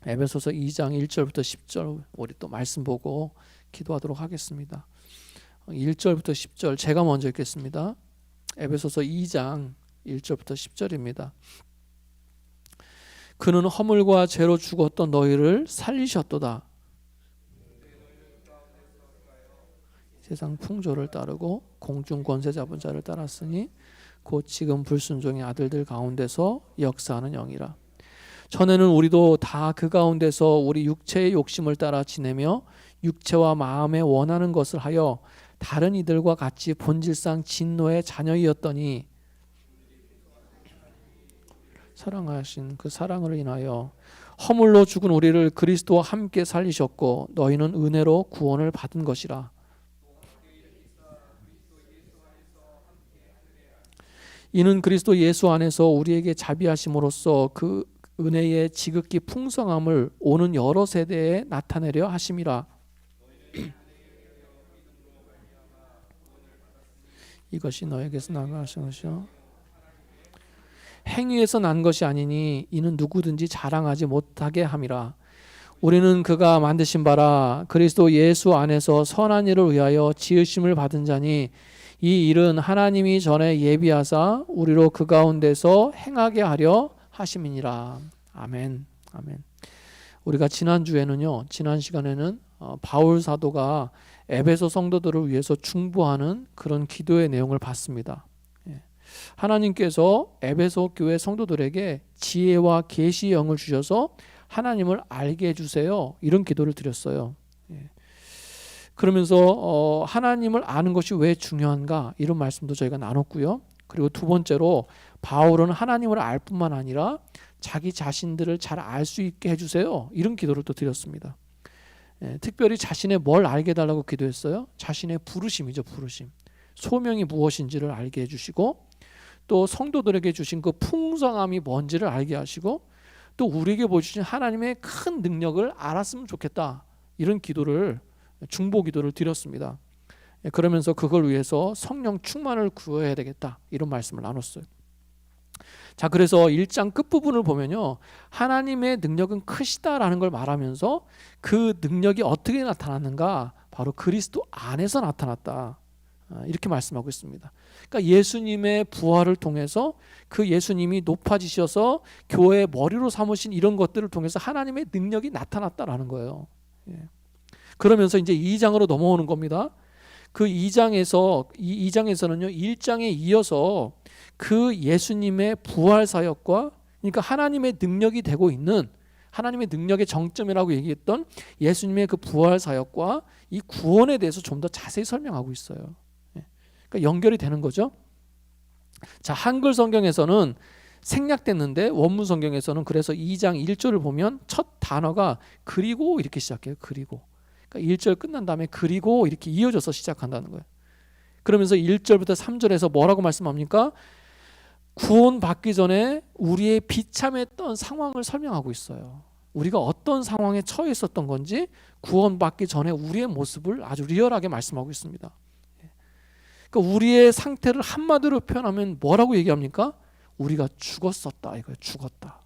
에베소서 2장 1절부터 10절 우리 또 말씀 보고 기도하도록 하겠습니다. 1절부터 10절 제가 먼저 읽겠습니다. 에베소서 2장 1절부터 10절입니다. 그는 허물과 죄로 죽었던 너희를 살리셨도다. 세상 풍조를 따르고 공중 권세 잡은 자를 따랐으니 곧 지금 불순종의 아들들 가운데서 역사하는 영이라. 전에는 우리도 다 그 가운데서 우리 육체의 욕심을 따라 지내며 육체와 마음에 원하는 것을 하여 다른 이들과 같이 본질상 진노의 자녀이었더니 사랑하신 그 사랑을 인하여 허물로 죽은 우리를 그리스도와 함께 살리셨고 너희는 은혜로 구원을 받은 것이라. 이는 그리스도 예수 안에서 우리에게 자비하심으로써 그 은혜의 지극히 풍성함을 오는 여러 세대에 나타내려 하심이라. 이것이 너에게서 나가신 것이요 행위에서 난 것이 아니니 이는 누구든지 자랑하지 못하게 함이라. 우리는 그가 만드신 바라 그리스도 예수 안에서 선한 일을 위하여 지으심을 받은 자니 이 일은 하나님이 전에 예비하사 우리로 그 가운데서 행하게 하려 하심이니라. 아멘. 아멘. 우리가 지난 시간에는 바울 사도가 에베소 성도들을 위해서 중보하는 그런 기도의 내용을 봤습니다. 하나님께서 에베소 교회 성도들에게 지혜와 계시의 영을 주셔서 하나님을 알게 해주세요. 이런 기도를 드렸어요. 그러면서 하나님을 아는 것이 왜 중요한가 이런 말씀도 저희가 나눴고요. 그리고 두 번째로 바울은 하나님을 알 뿐만 아니라 자기 자신들을 잘 알 수 있게 해주세요. 이런 기도를 또 드렸습니다. 특별히 자신의 뭘 알게 해달라고 기도했어요. 자신의 부르심이죠. 부르심. 소명이 무엇인지를 알게 해주시고 또 성도들에게 주신 그 풍성함이 뭔지를 알게 하시고 또 우리에게 보여주신 하나님의 큰 능력을 알았으면 좋겠다. 이런 기도를 중보 기도를 드렸습니다. 그러면서 그걸 위해서 성령 충만을 구해야 되겠다. 이런 말씀을 나눴어요. 자, 그래서 1장 끝부분을 보면요. 하나님의 능력은 크시다라는 걸 말하면서 그 능력이 어떻게 나타났는가? 바로 그리스도 안에서 나타났다. 이렇게 말씀하고 있습니다. 그러니까 예수님의 부활을 통해서 그 예수님이 높아지셔서 교회의 머리로 삼으신 이런 것들을 통해서 하나님의 능력이 나타났다라는 거예요. 그러면서 이제 2장으로 넘어오는 겁니다. 그 2장에서는요 1장에 이어서 그 예수님의 부활 사역과 그러니까 하나님의 능력이 되고 있는 하나님의 능력의 정점이라고 얘기했던 예수님의 그 부활 사역과 이 구원에 대해서 좀 더 자세히 설명하고 있어요. 그러니까 연결이 되는 거죠. 자, 한글 성경에서는 생략됐는데 원문 성경에서는 그래서 2장 1절을 보면 첫 단어가 그리고 이렇게 시작해요. 그리고. 그러니까 1절 끝난 다음에 그리고 이렇게 이어져서 시작한다는 거예요. 그러면서 1절부터 3절에서 뭐라고 말씀합니까? 구원받기 전에 우리의 비참했던 상황을 설명하고 있어요. 우리가 어떤 상황에 처해 있었던 건지 구원받기 전에 우리의 모습을 아주 리얼하게 말씀하고 있습니다. 그러니까 우리의 상태를 한마디로 표현하면 뭐라고 얘기합니까? 우리가 죽었었다 이거예요. 죽었다.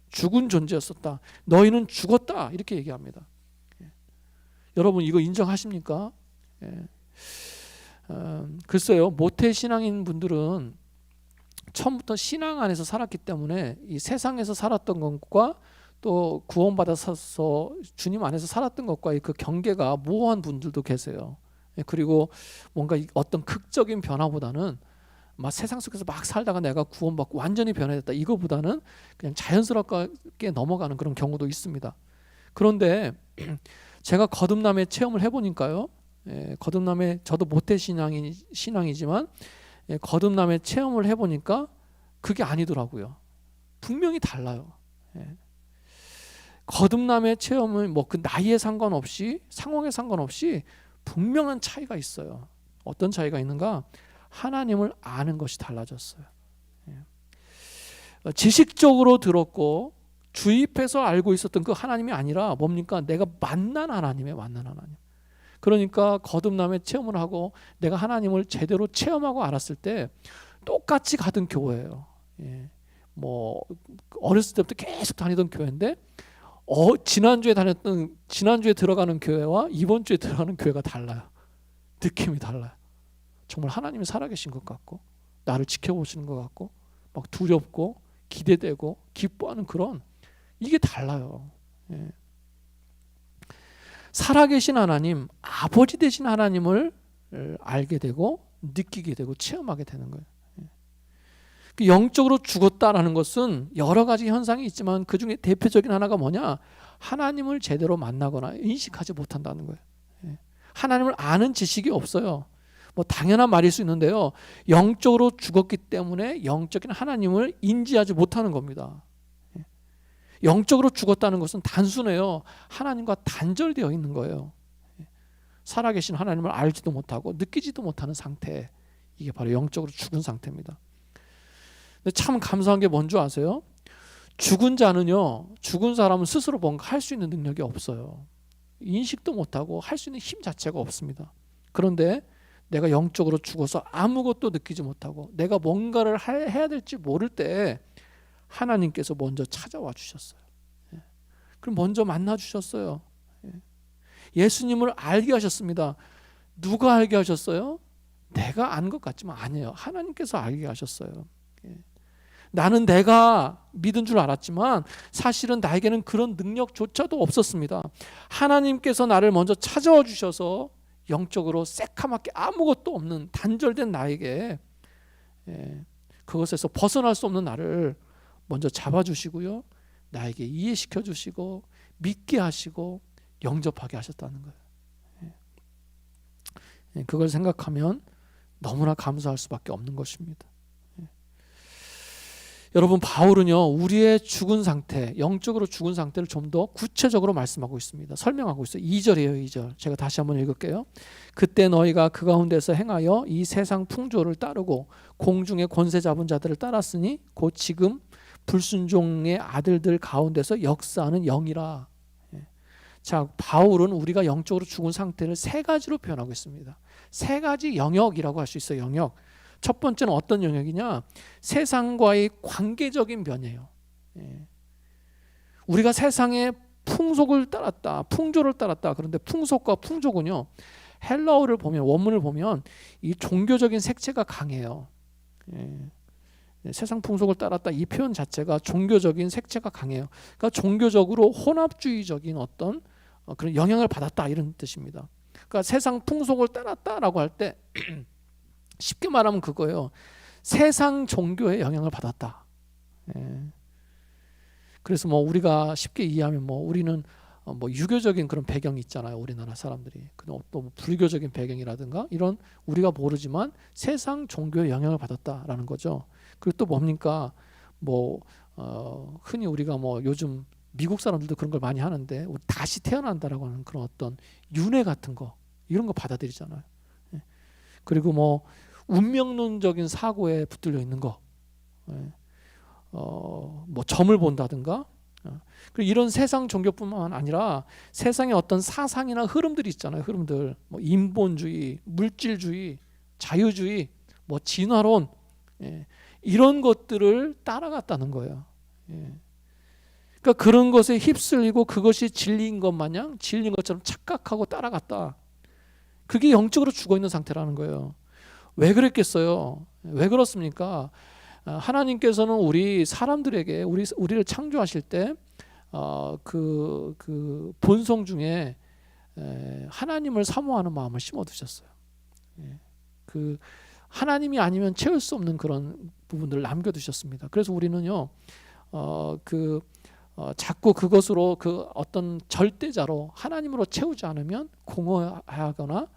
죽은 존재였었다. 너희는 죽었다 이렇게 얘기합니다. 여러분 이거 인정하십니까? 글쎄요. 모태신앙인 분들은 처음부터 신앙 안에서 살았기 때문에 이 세상에서 살았던 것과 또 구원받아서 주님 안에서 살았던 것과의 그 경계가 모호한 분들도 계세요. 그리고 뭔가 어떤 극적인 변화보다는 막 세상 속에서 막 살다가 내가 구원받고 완전히 변화됐다 이거보다는 그냥 자연스럽게 넘어가는 그런 경우도 있습니다. 그런데 제가 거듭남의 체험을 해보니까요. 거듭남의 저도 모태 신앙이지만 거듭남의 체험을 해보니까 그게 아니더라고요. 분명히 달라요. 거듭남의 체험은 뭐 그 나이에 상관없이 상황에 상관없이 분명한 차이가 있어요. 어떤 차이가 있는가? 하나님을 아는 것이 달라졌어요. 지식적으로 들었고 주입해서 알고 있었던 그 하나님이 아니라 뭡니까? 내가 만난 하나님. 그러니까 거듭남의 체험을 하고 내가 하나님을 제대로 체험하고 알았을 때 똑같이 가던 교회예요. 뭐 어렸을 때부터 계속 다니던 교회인데 지난주에 들어가는 교회와 이번 주에 들어가는 교회가 달라요. 느낌이 달라요. 정말 하나님이 살아계신 것 같고 나를 지켜보시는 것 같고 막 두렵고 기대되고 기뻐하는 그런 이게 달라요. 예. 살아계신 하나님, 아버지 되신 하나님을 알게 되고 느끼게 되고 체험하게 되는 거예요. 영적으로 죽었다라는 것은 여러 가지 현상이 있지만 그 중에 대표적인 하나가 뭐냐? 하나님을 제대로 만나거나 인식하지 못한다는 거예요. 하나님을 아는 지식이 없어요. 뭐 당연한 말일 수 있는데요. 영적으로 죽었기 때문에 영적인 하나님을 인지하지 못하는 겁니다. 영적으로 죽었다는 것은 단순해요. 하나님과 단절되어 있는 거예요. 살아계신 하나님을 알지도 못하고 느끼지도 못하는 상태. 이게 바로 영적으로 죽은 상태입니다. 근데 참 감사한 게 뭔지 아세요? 죽은 자는요, 죽은 사람은 스스로 뭔가 할 수 있는 능력이 없어요. 인식도 못하고 할 수 있는 힘 자체가 없습니다. 그런데 내가 영적으로 죽어서 아무것도 느끼지 못하고 내가 뭔가를 해야 될지 모를 때 하나님께서 먼저 찾아와 주셨어요. 그럼 먼저 만나 주셨어요. 예수님을 알게 하셨습니다. 누가 알게 하셨어요? 내가 안 것 같지만 아니에요. 하나님께서 알게 하셨어요. 나는 내가 믿은 줄 알았지만 사실은 나에게는 그런 능력조차도 없었습니다. 하나님께서 나를 먼저 찾아와 주셔서 영적으로 새카맣게 아무것도 없는 단절된 나에게 그것에서 벗어날 수 없는 나를 먼저 잡아주시고요, 나에게 이해시켜 주시고 믿게 하시고 영접하게 하셨다는 거예요. 그걸 생각하면 너무나 감사할 수밖에 없는 것입니다. 여러분, 바울은요, 우리의 죽은 상태, 영적으로 죽은 상태를 좀 더 구체적으로 말씀하고 있습니다. 설명하고 있어요. 2절이에요. 2절. 제가 다시 한번 읽을게요. 그때 너희가 그 가운데서 행하여 이 세상 풍조를 따르고 공중의 권세 잡은 자들을 따랐으니 곧 지금 불순종의 아들들 가운데서 역사하는 영이라. 자, 바울은 우리가 영적으로 죽은 상태를 세 가지로 표현하고 있습니다. 세 가지 영역이라고 할 수 있어요. 영역. 첫 번째는 어떤 영역이냐? 세상과의 관계적인 면이에요. 우리가 세상의 풍속을 따랐다, 풍조를 따랐다. 그런데 풍속과 풍조군요, 헬라어를 보면, 원문을 보면 이 종교적인 색채가 강해요. 세상 풍속을 따랐다, 이 표현 자체가 종교적인 색채가 강해요. 그러니까 종교적으로 혼합주의적인 어떤 그런 영향을 받았다, 이런 뜻입니다. 그러니까 세상 풍속을 따랐다라고 할 때 쉽게 말하면 그거예요. 세상 종교의 영향을 받았다. 그래서 뭐 우리가 쉽게 이해하면 뭐 우리는 뭐 유교적인 그런 배경이 있잖아요. 우리나라 사람들이. 또 뭐 불교적인 배경이라든가 이런 우리가 모르지만 세상 종교의 영향을 받았다라는 거죠. 그리고 또 뭡니까? 뭐 흔히 우리가 뭐 요즘 미국 사람들도 그런 걸 많이 하는데 우리 다시 태어난다라고 하는 그런 어떤 윤회 같은 거, 이런 거 받아들이잖아요. 그리고 뭐 운명론적인 사고에 붙들려 있는 거, 뭐 점을 본다든가, 그리고 이런 세상 종교뿐만 아니라 세상의 어떤 사상이나 흐름들이 있잖아요. 흐름들, 뭐 인본주의, 물질주의, 자유주의, 뭐 진화론, 이런 것들을 따라갔다는 거예요. 그러니까 그런 것에 휩쓸리고 그것이 진리인 것 마냥 진리인 것처럼 착각하고 따라갔다. 그게 영적으로 죽어 있는 상태라는 거예요. 왜 그랬겠어요? 왜 그렇습니까? 하나님께서는 우리 사람들에게 우리를 창조하실 때 그 본성 중에 하나님을 사모하는 마음을 심어 두셨어요. 그 하나님이 아니면 채울 수 없는 그런 부분들을 남겨 두셨습니다. 그래서 우리는요, 자꾸 그것으로 그 어떤 절대자로 하나님으로 채우지 않으면 공허하거나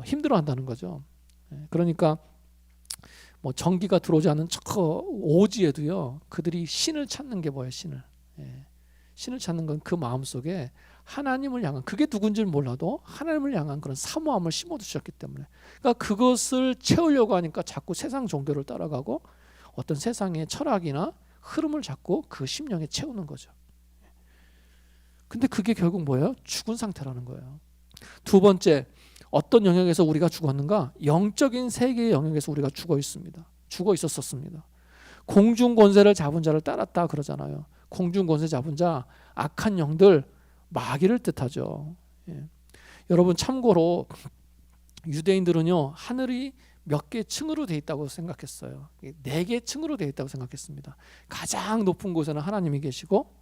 힘들어한다는 거죠. 그러니까 뭐 전기가 들어오지 않는 저 오지에도요, 그들이 신을 찾는 게 뭐예요? 신을 찾는 건 그 마음속에 하나님을 향한, 그게 누군지 몰라도 하나님을 향한 그런 사모함을 심어두셨기 때문에, 그러니까 그것을 채우려고 하니까 자꾸 세상 종교를 따라가고 어떤 세상의 철학이나 흐름을 잡고 그 심령에 채우는 거죠. 근데 그게 결국 뭐예요? 죽은 상태라는 거예요. 두 번째, 어떤 영역에서 우리가 죽었는가? 영적인 세계의 영역에서 우리가 죽어 있습니다. 죽어 있었습니다. 공중 권세를 잡은 자를 따랐다 그러잖아요. 공중 권세 잡은 자, 악한 영들, 마귀를 뜻하죠. 예. 여러분 참고로 유대인들은요 하늘이 몇 개 층으로 돼 있다고 생각했어요. 4개 층으로 돼 있다고 생각했습니다. 가장 높은 곳에는 하나님이 계시고,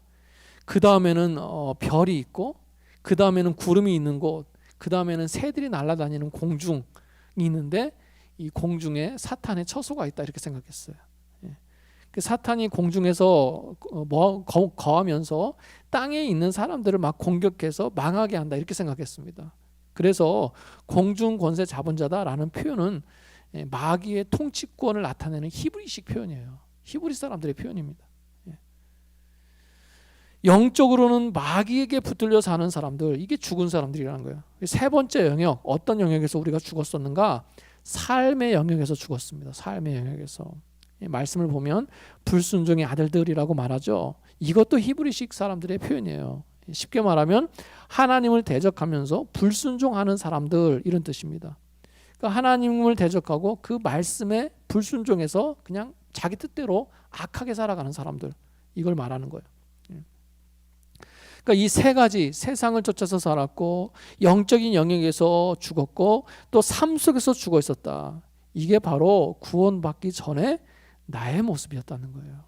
그 다음에는 별이 있고, 그 다음에는 구름이 있는 곳, 그 다음에는 새들이 날아다니는 공중이 있는데, 이 공중에 사탄의 처소가 있다 이렇게 생각했어요. 예. 그 사탄이 공중에서 거하면서 땅에 있는 사람들을 막 공격해서 망하게 한다 이렇게 생각했습니다. 그래서 공중 권세 잡은 자다라는 표현은 마귀의 통치권을 나타내는 히브리식 표현이에요. 히브리 사람들의 표현입니다. 영적으로는 마귀에게 붙들려 사는 사람들, 이게 죽은 사람들이라는 거예요. 세 번째 영역, 어떤 영역에서 우리가 죽었었는가? 삶의 영역에서 죽었습니다. 삶의 영역에서. 말씀을 보면 불순종의 아들들이라고 말하죠. 이것도 히브리식 사람들의 표현이에요. 쉽게 말하면 하나님을 대적하면서 불순종하는 사람들, 이런 뜻입니다. 그러니까 하나님을 대적하고 그 말씀에 불순종해서 그냥 자기 뜻대로 악하게 살아가는 사람들, 이걸 말하는 거예요. 그러니까 이 세 가지, 세상을 쫓아서 살았고, 영적인 영역에서 죽었고, 또 삶 속에서 죽어 있었다. 이게 바로 구원받기 전에 나의 모습이었다는 거예요.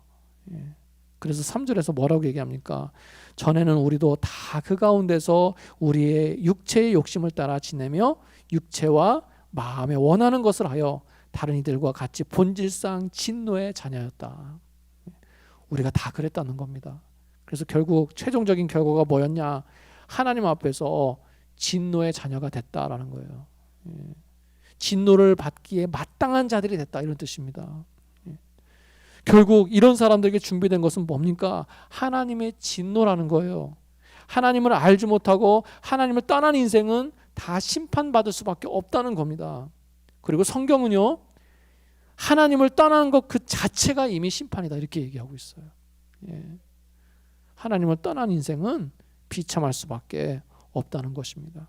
그래서 3절에서 뭐라고 얘기합니까? 전에는 우리도 다 그 가운데서 우리의 육체의 욕심을 따라 지내며 육체와 마음에 원하는 것을 하여 다른 이들과 같이 본질상 진노의 자녀였다. 우리가 다 그랬다는 겁니다. 그래서 결국 최종적인 결과가 뭐였냐? 하나님 앞에서 진노의 자녀가 됐다라는 거예요. 진노를 받기에 마땅한 자들이 됐다, 이런 뜻입니다. 결국 이런 사람들에게 준비된 것은 뭡니까? 하나님의 진노라는 거예요. 하나님을 알지 못하고 하나님을 떠난 인생은 다 심판받을 수밖에 없다는 겁니다. 그리고 성경은요, 하나님을 떠나는 것 그 자체가 이미 심판이다 이렇게 얘기하고 있어요. 하나님을 떠난 인생은 비참할 수밖에 없다는 것입니다.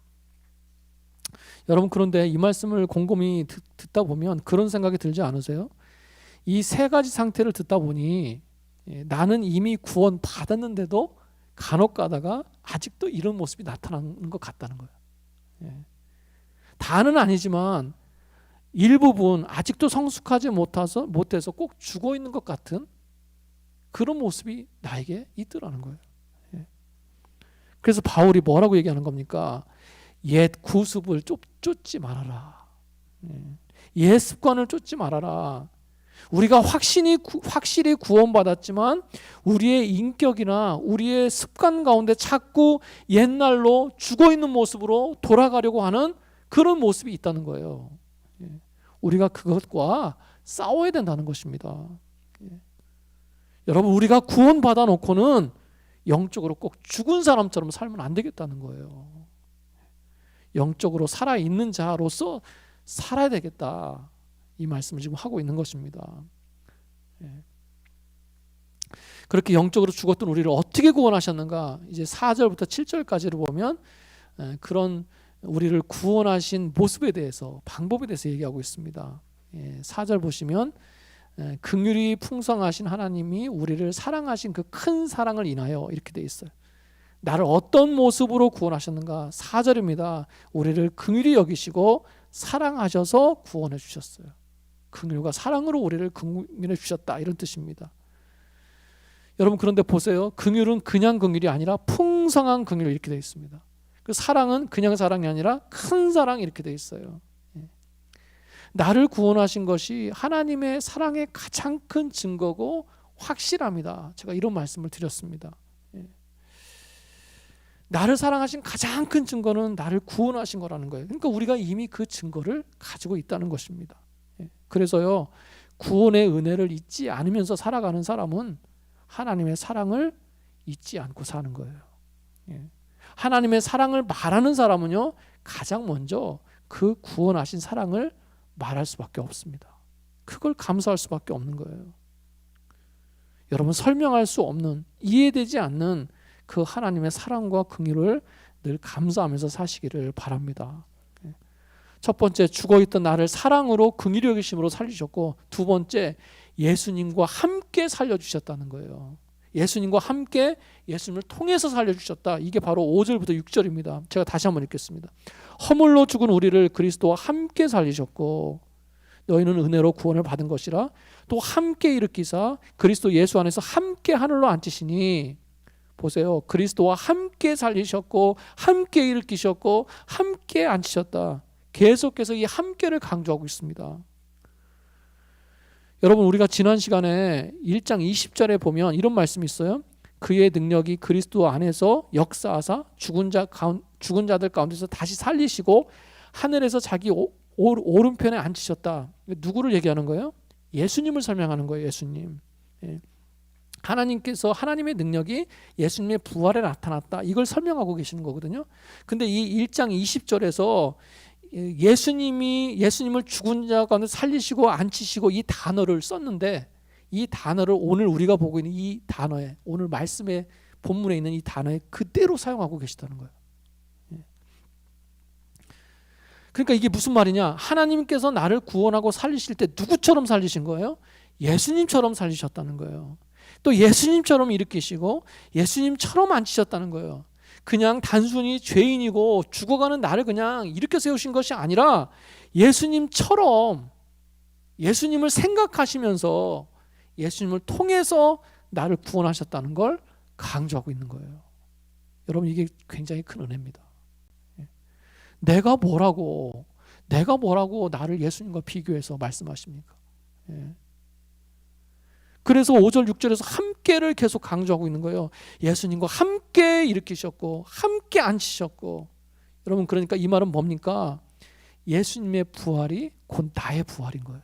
여러분, 그런데 이 말씀을 곰곰이 듣다 보면 그런 생각이 들지 않으세요? 이 세 가지 상태를 듣다 보니 나는 이미 구원 받았는데도 간혹 가다가 아직도 이런 모습이 나타나는 것 같다는 거예요. 다는 아니지만 일부분 아직도 성숙하지 못해서 꼭 죽어 있는 것 같은 그런 모습이 나에게 있더라는 거예요. 그래서 바울이 뭐라고 얘기하는 겁니까? 옛 구습을 쫓지 말아라. 옛 습관을 쫓지 말아라. 우리가 확실히 구원받았지만 우리의 인격이나 우리의 습관 가운데 자꾸 옛날로 죽어있는 모습으로 돌아가려고 하는 그런 모습이 있다는 거예요. 우리가 그것과 싸워야 된다는 것입니다. 여러분, 우리가 구원받아 놓고는 영적으로 꼭 죽은 사람처럼 살면 안 되겠다는 거예요. 영적으로 살아있는 자로서 살아야 되겠다, 이 말씀을 지금 하고 있는 것입니다. 그렇게 영적으로 죽었던 우리를 어떻게 구원하셨는가? 이제 4절부터 7절까지를 보면 그런 우리를 구원하신 모습에 대해서, 방법에 대해서 얘기하고 있습니다. 4절 보시면 긍휼이 풍성하신 하나님이 우리를 사랑하신 그 큰 사랑을 인하여, 이렇게 돼 있어요. 나를 어떤 모습으로 구원하셨는가? 4절입니다. 우리를 긍휼히 여기시고 사랑하셔서 구원해 주셨어요. 긍휼과 사랑으로 우리를 긍휼해 주셨다, 이런 뜻입니다. 여러분, 그런데 보세요. 긍휼은 그냥 긍휼이 아니라 풍성한 긍휼, 이렇게 돼 있습니다. 그 사랑은 그냥 사랑이 아니라 큰 사랑, 이렇게 돼 있어요. 나를 구원하신 것이 하나님의 사랑의 가장 큰 증거고 확실합니다. 제가 이런 말씀을 드렸습니다. 나를 사랑하신 가장 큰 증거는 나를 구원하신 거라는 거예요. 그러니까 우리가 이미 그 증거를 가지고 있다는 것입니다. 그래서요, 구원의 은혜를 잊지 않으면서 살아가는 사람은 하나님의 사랑을 잊지 않고 사는 거예요. 하나님의 사랑을 말하는 사람은요, 가장 먼저 그 구원하신 사랑을 말할 수밖에 없습니다. 그걸 감사할 수밖에 없는 거예요. 여러분, 설명할 수 없는, 이해되지 않는 그 하나님의 사랑과 긍휼을 늘 감사하면서 사시기를 바랍니다. 첫 번째, 죽어있던 나를 사랑으로 긍휼히 여기심으로 살리셨고, 두 번째, 예수님과 함께 살려주셨다는 거예요. 예수님과 함께 예수님을 통해서 살려주셨다. 이게 바로 5절부터 6절입니다. 제가 다시 한번 읽겠습니다. 허물로 죽은 우리를 그리스도와 함께 살리셨고 너희는 은혜로 구원을 받은 것이라 또 함께 일으키사 그리스도 예수 안에서 함께 하늘로 앉히시니 보세요. 그리스도와 함께 살리셨고 함께 일으키셨고 함께 앉히셨다. 계속해서 이 함께를 강조하고 있습니다. 여러분 우리가 지난 시간에 1장 20절에 보면 이런 말씀이 있어요. 그의 능력이 그리스도 안에서 역사하사 죽은 자들 가운데서 다시 살리시고 하늘에서 자기 오른편에 앉히셨다. 누구를 얘기하는 거예요? 예수님을 설명하는 거예요. 예수님. 하나님께서 하나님의 능력이 예수님의 부활에 나타났다. 이걸 설명하고 계시는 거거든요. 근데 이 1장 20절에서 예수님을 죽은 자 가운데 살리시고 앉히시고 이 단어를 썼는데 이 단어를 오늘 우리가 보고 있는 이 단어에 오늘 말씀의 본문에 있는 이 단어에 그대로 사용하고 계시다는 거예요. 그러니까 이게 무슨 말이냐? 하나님께서 나를 구원하고 살리실 때 누구처럼 살리신 거예요? 예수님처럼 살리셨다는 거예요. 또 예수님처럼 일으키시고 예수님처럼 앉히셨다는 거예요. 그냥 단순히 죄인이고 죽어가는 나를 그냥 일으켜 세우신 것이 아니라 예수님처럼 예수님을 생각하시면서 예수님을 통해서 나를 구원하셨다는 걸 강조하고 있는 거예요. 여러분 이게 굉장히 큰 은혜입니다. 내가 뭐라고 나를 예수님과 비교해서 말씀하십니까? 그래서 5절 6절에서 함께를 계속 강조하고 있는 거예요. 예수님과 함께 일으키셨고 함께 앉히셨고. 여러분 그러니까 이 말은 뭡니까? 예수님의 부활이 곧 나의 부활인 거예요.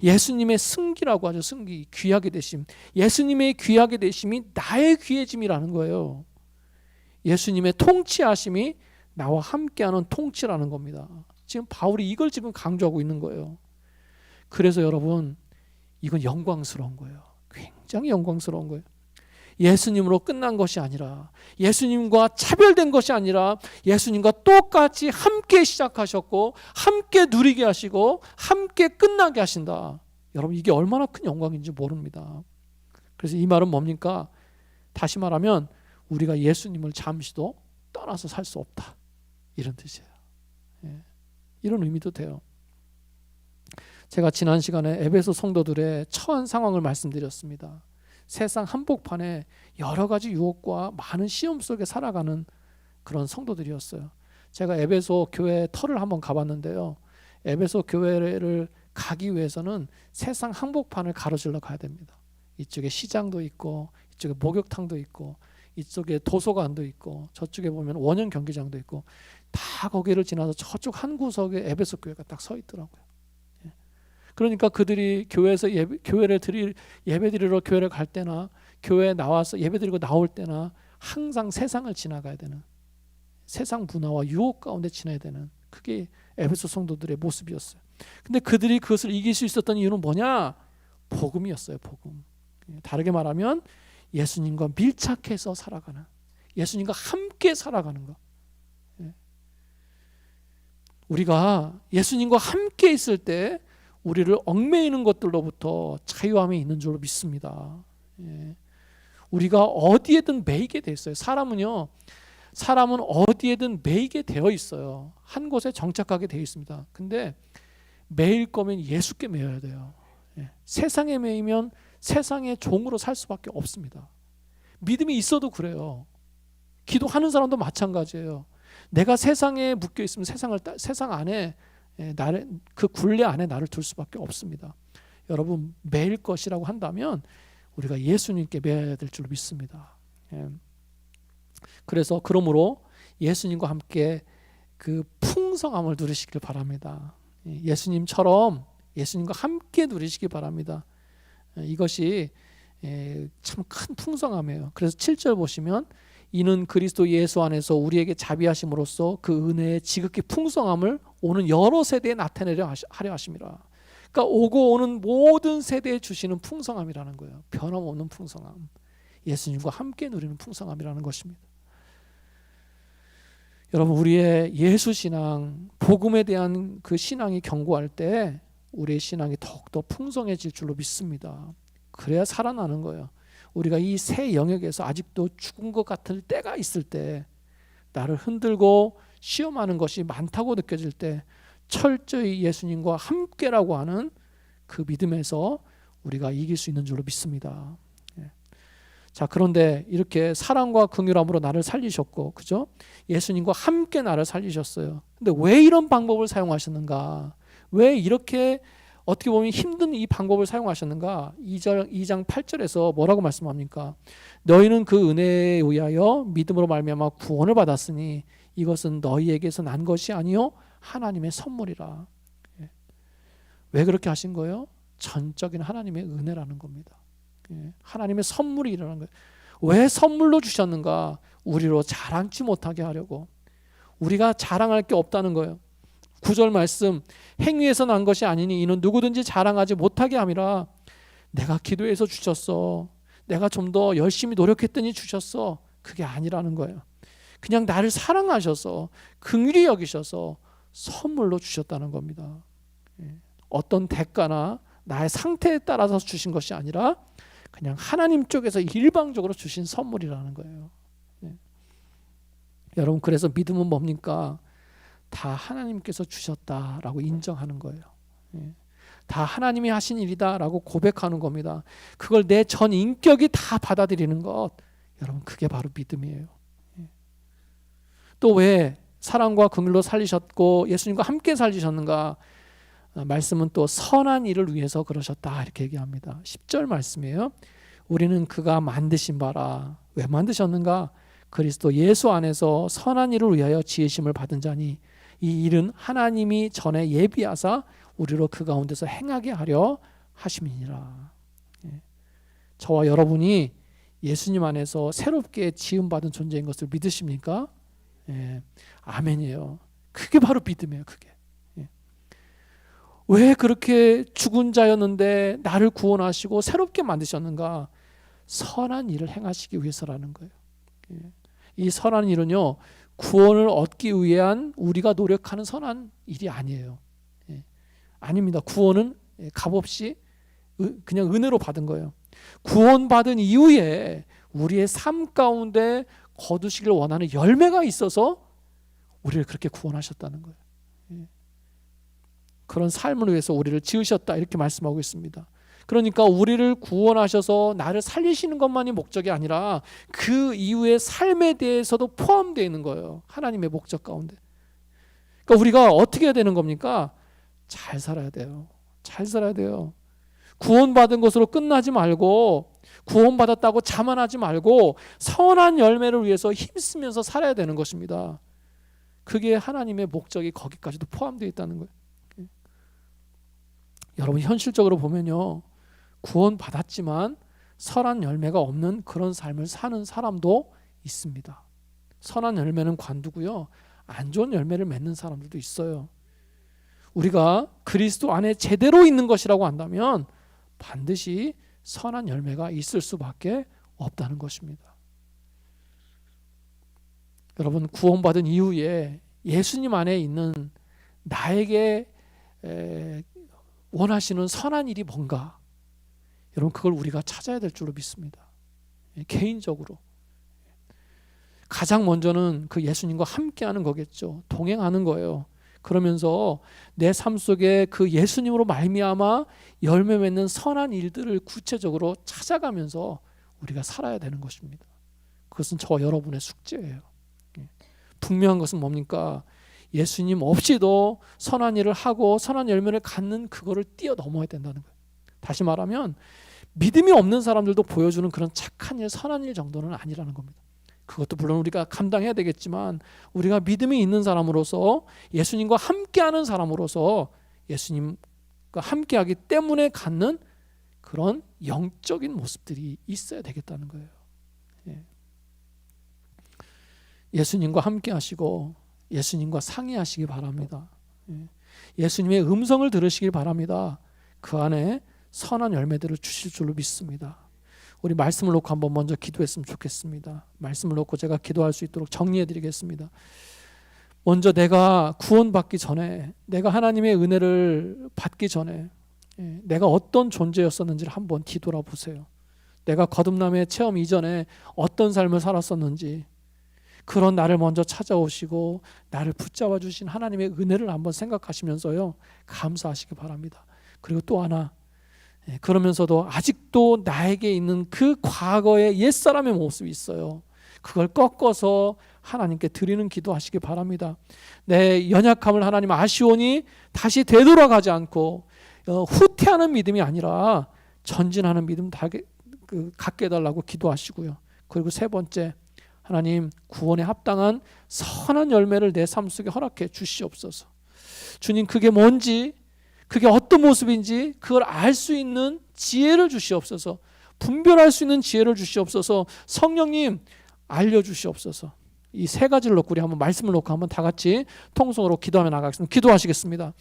예수님의 승기라고 하죠. 승기, 귀하게 되심. 예수님의 귀하게 되심이 나의 귀해짐이라는 거예요. 예수님의 통치하심이 나와 함께하는 통치라는 겁니다. 지금 바울이 이걸 지금 강조하고 있는 거예요. 그래서 여러분 이건 영광스러운 거예요. 굉장히 영광스러운 거예요. 예수님으로 끝난 것이 아니라 예수님과 차별된 것이 아니라 예수님과 똑같이 함께 시작하셨고 함께 누리게 하시고 함께 끝나게 하신다. 여러분 이게 얼마나 큰 영광인지 모릅니다. 그래서 이 말은 뭡니까? 다시 말하면 우리가 예수님을 잠시도 떠나서 살 수 없다. 이런 뜻이에요. 이런 의미도 돼요. 제가 지난 시간에 에베소 성도들의 처한 상황을 말씀드렸습니다. 세상 한복판에 여러 가지 유혹과 많은 시험 속에 살아가는 그런 성도들이었어요. 제가 에베소 교회 터를 한번 가봤는데요. 에베소 교회를 가기 위해서는 세상 한복판을 가로질러 가야 됩니다. 이쪽에 시장도 있고 이쪽에 목욕탕도 있고 이쪽에 도서관도 있고 저쪽에 보면 원형 경기장도 있고 다 거기를 지나서 저쪽 한 구석에 에베소 교회가 딱 서 있더라고요. 그러니까 그들이 교회에서 예배 드리러 교회를 갈 때나 교회에 나와서 예배 드리고 나올 때나 항상 세상을 지나가야 되는, 세상 문화와 유혹 가운데 지나야 되는, 그게 에베소 성도들의 모습이었어요. 근데 그들이 그것을 이길 수 있었던 이유는 뭐냐? 복음이었어요. 복음. 다르게 말하면 예수님과 밀착해서 살아가는, 예수님과 함께 살아가는 것. 우리가 예수님과 함께 있을 때 우리를 얽매이는 것들로부터 자유함이 있는 줄로 믿습니다. 우리가 어디에든 매이게 돼 있어요. 사람은 어디에든 매이게 되어 있어요. 한 곳에 정착하게 되어 있습니다. 근데 매일 거면 예수께 매여야 돼요. 세상에 매이면 세상의 종으로 살 수밖에 없습니다. 믿음이 있어도 그래요. 기도하는 사람도 마찬가지예요. 내가 세상에 묶여 있으면 세상 안에 그 굴레 안에 나를 둘 수밖에 없습니다. 여러분 매일 것이라고 한다면 우리가 예수님께 매여야 될 줄 믿습니다. 그래서 그러므로 예수님과 함께 그 풍성함을 누리시길 바랍니다. 예수님처럼 예수님과 함께 누리시기 바랍니다. 이것이 참 큰 풍성함이에요. 그래서 7절 보시면 이는 그리스도 예수 안에서 우리에게 자비하심으로써 그 은혜의 지극히 풍성함을 오는 여러 세대에 나타내려 하려 하심이라. 그러니까 오고 오는 모든 세대에 주시는 풍성함이라는 거예요. 변함없는 풍성함. 예수님과 함께 누리는 풍성함이라는 것입니다. 여러분 우리의 예수 신앙, 복음에 대한 그 신앙이 견고할 때 우리의 신앙이 더욱더 풍성해질 줄로 믿습니다. 그래야 살아나는 거예요. 우리가 이 새 영역에서 아직도 죽은 것 같을 때가 있을 때, 나를 흔들고 시험하는 것이 많다고 느껴질 때 철저히 예수님과 함께라고 하는 그 믿음에서 우리가 이길 수 있는 줄로 믿습니다. 자, 그런데 이렇게 사랑과 긍휼함으로 나를 살리셨고, 그죠? 예수님과 함께 나를 살리셨어요. 근데 왜 이런 방법을 사용하셨는가? 왜 이렇게 어떻게 보면 힘든 이 방법을 사용하셨는가? 2장 8절에서 뭐라고 말씀합니까? 너희는 그 은혜에 의하여 믿음으로 말미암아 구원을 받았으니 이것은 너희에게서 난 것이 아니요 하나님의 선물이라. 왜 그렇게 하신 거예요? 전적인 하나님의 은혜라는 겁니다. 하나님의 선물이 일어난 거예요. 왜 선물로 주셨는가? 우리로 자랑치 못하게 하려고. 우리가 자랑할 게 없다는 거예요. 9절 말씀, 행위에서 난 것이 아니니 이는 누구든지 자랑하지 못하게 함이라. 내가 기도해서 주셨어, 내가 좀 더 열심히 노력했더니 주셨어, 그게 아니라는 거예요. 그냥 나를 사랑하셔서 긍휼히 여기셔서 선물로 주셨다는 겁니다. 어떤 대가나 나의 상태에 따라서 주신 것이 아니라 그냥 하나님 쪽에서 일방적으로 주신 선물이라는 거예요. 여러분, 그래서 믿음은 뭡니까? 다 하나님께서 주셨다라고 인정하는 거예요. 다 하나님이 하신 일이다라고 고백하는 겁니다. 그걸 내 전 인격이 다 받아들이는 것, 여러분, 그게 바로 믿음이에요. 또 왜 사랑과 긍휼로 살리셨고 예수님과 함께 살리셨는가? 말씀은 또 선한 일을 위해서 그러셨다 이렇게 얘기합니다. 10절 말씀이에요. 우리는 그가 만드신 바라. 왜 만드셨는가? 그리스도 예수 안에서 선한 일을 위하여 지으심을 받은 자니 이 일은 하나님이 전에 예비하사 우리로 그 가운데서 행하게 하려 하심이니라. 저와 여러분이 예수님 안에서 새롭게 지음받은 존재인 것을 믿으십니까? 아멘이에요. 그게 바로 믿음이에요. 그게. 왜 그렇게 죽은 자였는데 나를 구원하시고 새롭게 만드셨는가? 선한 일을 행하시기 위해서라는 거예요. 이 선한 일은요, 구원을 얻기 위한 우리가 노력하는 선한 일이 아니에요. 아닙니다. 구원은 값없이 그냥 은혜로 받은 거예요. 구원받은 이후에 우리의 삶 가운데 거두시길 원하는 열매가 있어서 우리를 그렇게 구원하셨다는 거예요. 그런 삶을 위해서 우리를 지으셨다 이렇게 말씀하고 있습니다. 그러니까 우리를 구원하셔서 나를 살리시는 것만이 목적이 아니라 그 이후의 삶에 대해서도 포함되어 있는 거예요. 하나님의 목적 가운데. 그러니까 우리가 어떻게 해야 되는 겁니까? 잘 살아야 돼요. 잘 살아야 돼요. 구원받은 것으로 끝나지 말고, 구원받았다고 자만하지 말고 선한 열매를 위해서 힘쓰면서 살아야 되는 것입니다. 그게 하나님의 목적이 거기까지도 포함되어 있다는 거예요. 여러분, 현실적으로 보면요, 구원받았지만 선한 열매가 없는 그런 삶을 사는 사람도 있습니다. 선한 열매는 관두고요, 안 좋은 열매를 맺는 사람들도 있어요. 우리가 그리스도 안에 제대로 있는 것이라고 한다면 반드시 선한 열매가 있을 수밖에 없다는 것입니다. 여러분, 구원받은 이후에 예수님 안에 있는 나에게 원하시는 선한 일이 뭔가, 여러분, 그걸 우리가 찾아야 될 줄로 믿습니다. 개인적으로 가장 먼저는 그 예수님과 함께하는 거겠죠. 동행하는 거예요. 그러면서 내 삶 속에 그 예수님으로 말미암아 열매 맺는 선한 일들을 구체적으로 찾아가면서 우리가 살아야 되는 것입니다. 그것은 저와 여러분의 숙제예요. 분명한 것은 뭡니까? 예수님 없이도 선한 일을 하고 선한 열매를 갖는 그거를 뛰어넘어야 된다는 거예요. 다시 말하면 믿음이 없는 사람들도 보여주는 그런 착한 일, 선한 일 정도는 아니라는 겁니다. 그것도 물론 우리가 감당해야 되겠지만 우리가 믿음이 있는 사람으로서, 예수님과 함께하는 사람으로서 예수님과 함께하기 때문에 갖는 그런 영적인 모습들이 있어야 되겠다는 거예요. 예수님과 함께하시고 예수님과 상의하시기 바랍니다. 예수님의 음성을 들으시길 바랍니다. 그 안에 선한 열매들을 주실 줄로 믿습니다. 우리 말씀을 놓고 한번 먼저 기도했으면 좋겠습니다. 말씀을 놓고 제가 기도할 수 있도록 정리해 드리겠습니다. 먼저 내가 구원받기 전에, 내가 하나님의 은혜를 받기 전에 내가 어떤 존재였었는지를 한번 뒤돌아보세요. 내가 거듭남의 체험 이전에 어떤 삶을 살았었는지, 그런 나를 먼저 찾아오시고 나를 붙잡아 주신 하나님의 은혜를 한번 생각하시면서요, 감사하시기 바랍니다. 그리고 또 하나, 그러면서도 아직도 나에게 있는 그 과거의 옛사람의 모습이 있어요. 그걸 꺾어서 하나님께 드리는 기도하시기 바랍니다. 내 연약함을 하나님 아시오니 다시 되돌아가지 않고 후퇴하는 믿음이 아니라 전진하는 믿음 갖게 해달라고 기도하시고요. 그리고 세 번째, 하나님 구원에 합당한 선한 열매를 내 삶 속에 허락해 주시옵소서. 주님, 그게 뭔지, 그게 어떤 모습인지 그걸 알 수 있는 지혜를 주시옵소서. 분별할 수 있는 지혜를 주시옵소서. 성령님 알려주시옵소서. 이 세 가지를 놓고 우리 한번 말씀을 놓고 한번 다 같이 통성으로 기도하며 나가겠습니다. 기도하시겠습니다.